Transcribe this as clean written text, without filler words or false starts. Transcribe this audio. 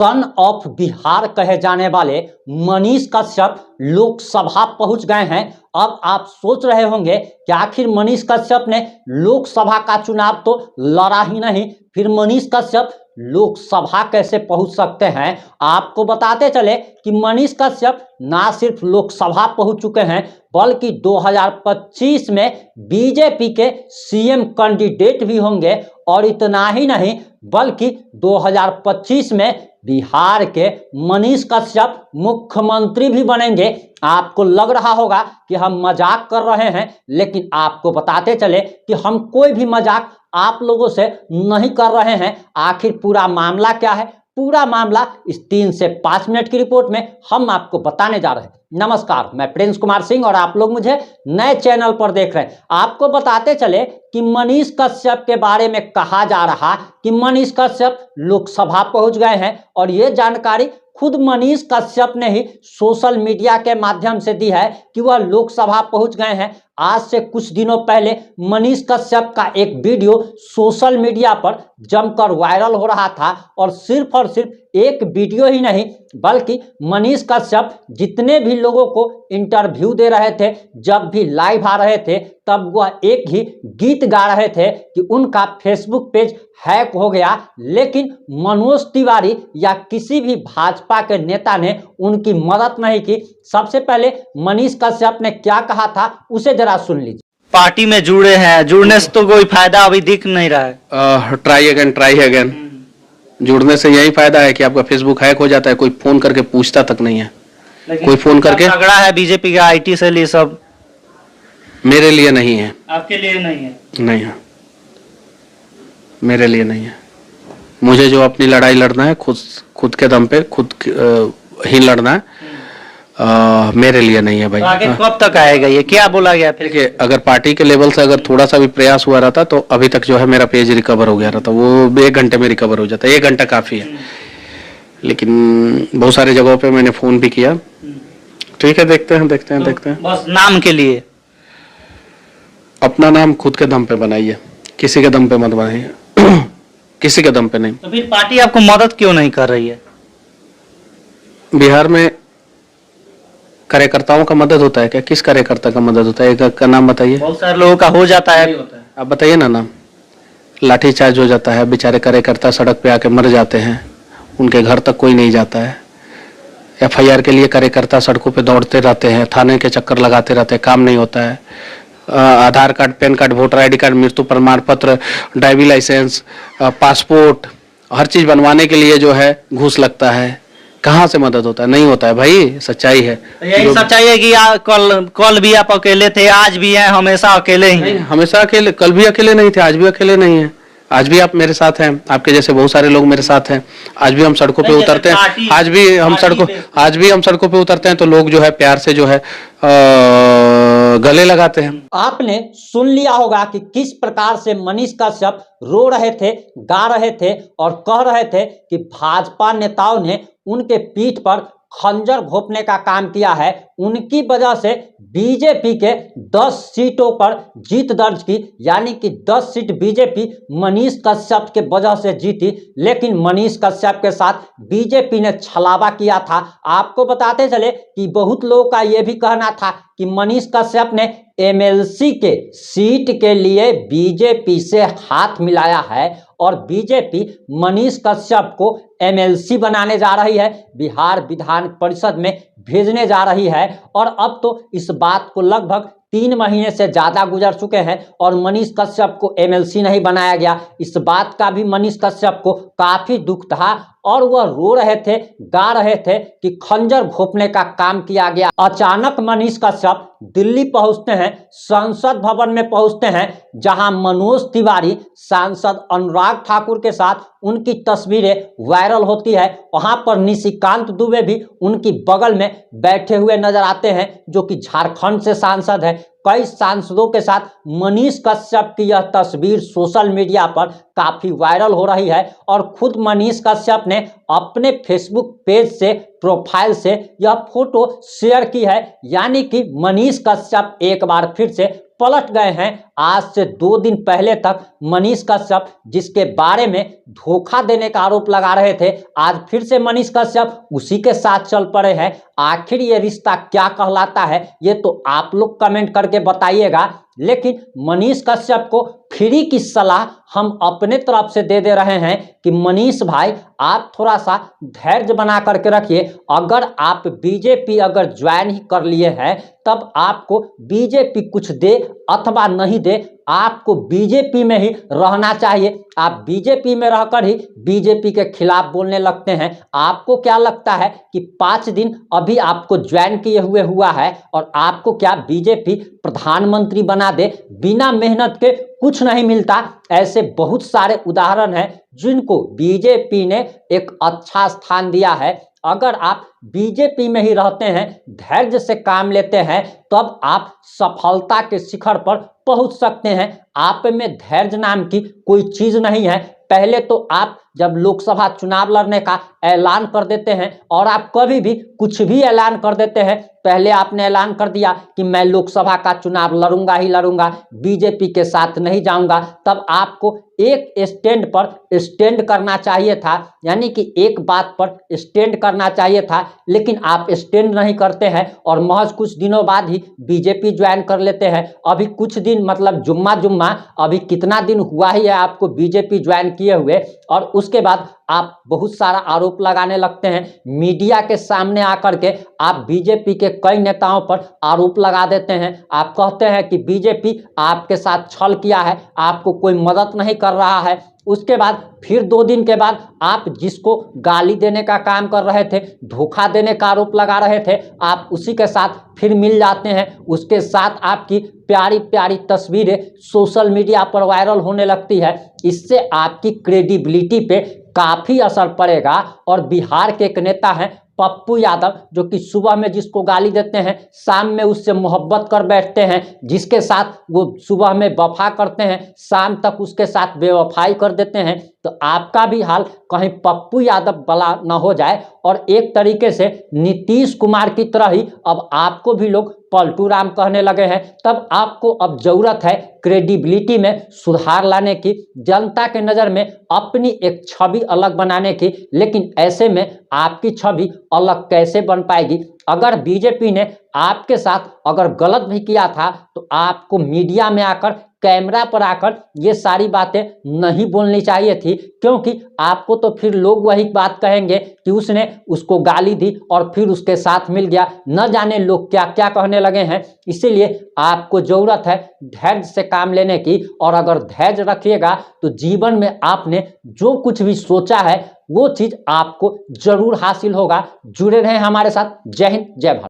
Son of Bihar कहे जाने वाले मनीष कश्यप लोकसभा पहुंच गए हैं। अब आप सोच रहे होंगे कि आखिर मनीष कश्यप ने लोकसभा का चुनाव तो लड़ा ही नहीं, फिर मनीष कश्यप लोकसभा कैसे पहुंच सकते हैं। आपको बताते चले कि मनीष कश्यप ना सिर्फ लोकसभा पहुंच चुके हैं बल्कि 2025 में बीजेपी के सीएम कैंडिडेट भी होंगे। और इतना ही नहीं बल्कि 2025 में बिहार के मनीष कश्यप मुख्यमंत्री भी बनेंगे। आपको लग रहा होगा कि हम मजाक कर रहे हैं, लेकिन आपको बताते चले कि हम कोई भी मजाक आप लोगों से नहीं कर रहे हैं। आखिर पूरा मामला क्या है, पूरा मामला इस 3 से 5 मिनट की रिपोर्ट में हम आपको बताने जा रहे हैं। नमस्कार, मैं प्रिंस कुमार सिंह और आप लोग मुझे नए चैनल पर देख रहे हैं। आपको बताते चले कि मनीष कश्यप के बारे में कहा जा रहा कि मनीष कश्यप लोकसभा पहुंच गए हैं और ये जानकारी खुद मनीष कश्यप ने ही सोशल मीडिया के माध्यम से दी है कि वह लोकसभा पहुंच गए हैं। आज से कुछ दिनों पहले मनीष कश्यप का एक वीडियो सोशल मीडिया पर जमकर वायरल हो रहा था और सिर्फ एक वीडियो ही नहीं बल्कि मनीष कश्यप जितने भी लोगों को इंटरव्यू दे रहे थे, जब भी लाइव आ रहे थे तब वह एक ही गीत गा रहे थे कि उनका फेसबुक पेज हैक हो गया, लेकिन मनोज तिवारी या किसी भी भाजपा के नेता ने उनकी मदद नहीं की। सबसे पहले मनीष कश्यप ने क्या कहा था उसे जरा सुन लीजिए। पार्टी में जुड़े हैं, जुड़ने से तो कोई फायदा अभी दिख नहीं रहा है। Try again. जुड़ने से यही फायदा है कि आपका फेसबुक हैक हो जाता है, कोई फोन करके पूछता तक नहीं है। कोई फोन करके झगड़ा है बीजेपी का आईटी सेल, ये सब मेरे लिए नहीं है। आपके लिए नहीं है? नहीं है, मेरे लिए नहीं है। मुझे जो अपनी लड़ाई लड़ना है खुद के दम पे खुद ही लड़ना है, मेरे लिए नहीं है भाई। तो आगे कब तक आएगा ये, क्या बोला गया फिर? देखिए, अगर पार्टी के लेवल से अगर थोड़ा सा भी प्रयास हुआ रहता तो अभी तक जो है मेरा पेज रिकवर हो गया रहता। वो 1 घंटे में रिकवर हो जाता, 1 घंटा काफी है। लेकिन बहुत सारी जगहों पे मैंने फोन भी किया। ठीक है, देखते हैं बस नाम के लिए अपना नाम खुद के दम पे बनाइए, किसी के दम पे मत बनाइए। किसी के दम पे नहीं। तो फिर पार्टी आपको मदद क्यों नहीं कर रही है? बिहार में कार्यकर्ताओं का मदद होता है क्या? किस कार्यकर्ता का मदद होता है? एक का नाम बताइए। बहुत सारे लोगों का हो जाता है। आप बताइए ना नाम। लाठीचार्ज हो जाता है, बेचारे कार्यकर्ता सड़क पे आके मर जाते हैं, उनके घर तक कोई नहीं जाता है। एफआईआर के लिए कार्यकर्ता सड़कों पे दौड़ते रहते हैं, थाने के चक्कर लगाते रहते हैं, काम नहीं होता है। Aadhaar card, PAN card, voter ID card, मृत्यु प्रमाण पत्र, ड्राइविंग लाइसेंस, पासपोर्ट, हर चीज बनवाने के लिए जो है घूस लगता है। कहाँ से मदद होता है? नहीं होता है भाई, सच्चाई है। यही सच्चाई है कि कल भी आप अकेले थे, आज भी हैं, हमेशा अकेले ही? हमेशा अकेले, कल भी अकेले नहीं थे, आज भी अकेले नहीं है। आज भी आप मेरे साथ हैं, आपके जैसे बहुत सारे लोग मेरे साथ हैं। आज भी हम सड़कों पे उतरते हैं, आज भी हम सड़कों पे उतरते हैं तो लोग जो है प्यार से जो है गले लगाते हैं। आपने सुन लिया होगा कि किस प्रकार से मनीष कश्यप रो रहे थे, गा रहे थे और कह रहे थे कि भाजपा नेताओं ने उनके पीठ पर खंजर घोंपने का काम किया है। उनकी वजह से बीजेपी के 10 सीटों पर जीत दर्ज की, यानी कि 10 सीट बीजेपी मनीष कश्यप के वजह से जीती। लेकिन मनीष कश्यप के साथ बीजेपी ने छलावा किया था। आपको बताते चले कि बहुत लोगों का यह भी कहना था कि मनीष कश्यप ने एमएलसी के सीट के लिए बीजेपी से हाथ मिलाया है और बीजेपी मनीष कश्यप को एमएलसी बनाने जा रही है, बिहार विधान परिषद में भेजने जा रही है। और अब तो इस बात को लगभग 3 महीने से ज्यादा गुजर चुके हैं और मनीष कश्यप को एमएलसी नहीं बनाया गया। इस बात का भी मनीष कश्यप को काफी दुख था और वह रो रहे थे, गा रहे थे कि खंजर घोंपने का काम किया गया। अचानक मनीष कश्यप दिल्ली पहुंचते हैं, संसद भवन में पहुंचते हैं, जहां मनोज तिवारी सांसद अनुराग ठाकुर के साथ उनकी तस्वीरें वायरल होती है। वहां पर निशिकांत दुबे भी उनकी बगल में बैठे हुए नजर आते हैं, जो कि झारखंड से सांसद है। कई सांसदों के साथ मनीष कश्यप की यह तस्वीर सोशल मीडिया पर काफी वायरल हो रही है और खुद मनीष कश्यप ने अपने फेसबुक पेज से, प्रोफाइल से यह फोटो शेयर की है। यानी कि मनीष कश्यप एक बार फिर से पलट गए हैं। आज से 2 दिन पहले तक मनीष कश्यप, जिसके बारे में धोखा देने का आरोप लगा रहे थे, आज फिर से मनीष कश्यप उसी के साथ चल पड़े हैं। आखिर ये रिश्ता क्या कहलाता है, ये तो आप लोग कमेंट करके बताइएगा। लेकिन मनीष कश्यप को फ्री की सलाह हम अपने तरफ से दे रहे हैं कि मनीष भाई, आप थोड़ा सा धैर्य बना करके रखिए। अगर आप बीजेपी अगर ज्वाइन ही कर लिए हैं, तब आपको बीजेपी कुछ दे अथवा नहीं दे, आपको बीजेपी में ही रहना चाहिए। आप बीजेपी में रहकर ही बीजेपी के खिलाफ बोलने लगते हैं। आपको क्या लगता है कि 5 दिन अभी आपको ज्वाइन किए हुए हुआ है और आपको क्या बीजेपी प्रधानमंत्री बना दे? बिना मेहनत के कुछ नहीं मिलता। ऐसे बहुत सारे उदाहरण हैं जिनको बीजेपी ने एक अच्छा स्थान दिया है। अगर आप बीजेपी में ही रहते हैं, धैर्य से काम लेते हैं, तब आप सफलता के शिखर पर पहुंच सकते हैं। आप में धैर्य नाम की कोई चीज नहीं है। पहले तो आप जब लोकसभा चुनाव लड़ने का ऐलान कर देते हैं और आप कभी भी कुछ भी ऐलान कर देते हैं, पहले आपने ऐलान कर दिया कि मैं लोकसभा का चुनाव लड़ूंगा ही लड़ूंगा, बीजेपी के साथ नहीं जाऊंगा, तब आपको एक स्टैंड पर स्टैंड करना चाहिए था, यानी कि एक बात पर स्टैंड करना चाहिए था। लेकिन आप स्टैंड नहीं करते हैं और महज कुछ दिनों बाद ही बीजेपी ज्वाइन कर लेते हैं। अभी कुछ दिन मतलब जुम्मा अभी कितना दिन हुआ ही है आपको बीजेपी ज्वाइन किए हुए, और उसके बाद आप बहुत सारा आरोप लगाने लगते हैं। मीडिया के सामने आकर के आप बीजेपी के कई नेताओं पर आरोप लगा देते हैं। आप कहते हैं कि बीजेपी आपके साथ छल किया है, आपको कोई मदद नहीं कर रहा है। उसके बाद फिर 2 दिन के बाद आप जिसको गाली देने का काम कर रहे थे, धोखा देने का आरोप लगा रहे थे, आप उसी के साथ फिर मिल जाते हैं। उसके साथ आपकी प्यारी प्यारी तस्वीरें सोशल मीडिया पर वायरल होने लगती है। इससे आपकी क्रेडिबिलिटी पे काफ़ी असर पड़ेगा। और बिहार के एक नेता हैं पप्पू यादव, जो कि सुबह में जिसको गाली देते हैं, शाम में उससे मोहब्बत कर बैठते हैं। जिसके साथ वो सुबह में वफा करते हैं, शाम तक उसके साथ बेवफाई कर देते हैं। तो आपका भी हाल कहीं पप्पू यादव वाला न हो जाए और एक तरीके से नीतीश कुमार की तरह ही अब आपको भी लोग पलटू राम कहने लगे हैं। तब आपको अब जरूरत है क्रेडिबिलिटी में सुधार लाने की, जनता के नज़र में अपनी एक छवि अलग बनाने की। लेकिन ऐसे में आपकी छवि अलग कैसे बन पाएगी? अगर बीजेपी ने आपके साथ अगर गलत भी किया था, तो आपको मीडिया में आकर, कैमरा पर आकर ये सारी बातें नहीं बोलनी चाहिए थी, क्योंकि आपको तो फिर लोग वही बात कहेंगे कि उसने उसको गाली दी और फिर उसके साथ मिल गया। न जाने लोग क्या क्या कहने लगे हैं। इसीलिए आपको ज़रूरत है धैर्य से काम लेने की, और अगर धैर्य रखिएगा तो जीवन में आपने जो कुछ भी सोचा है वो चीज़ आपको जरूर हासिल होगा। जुड़े रहें हमारे साथ। जय हिंद, जय भारत।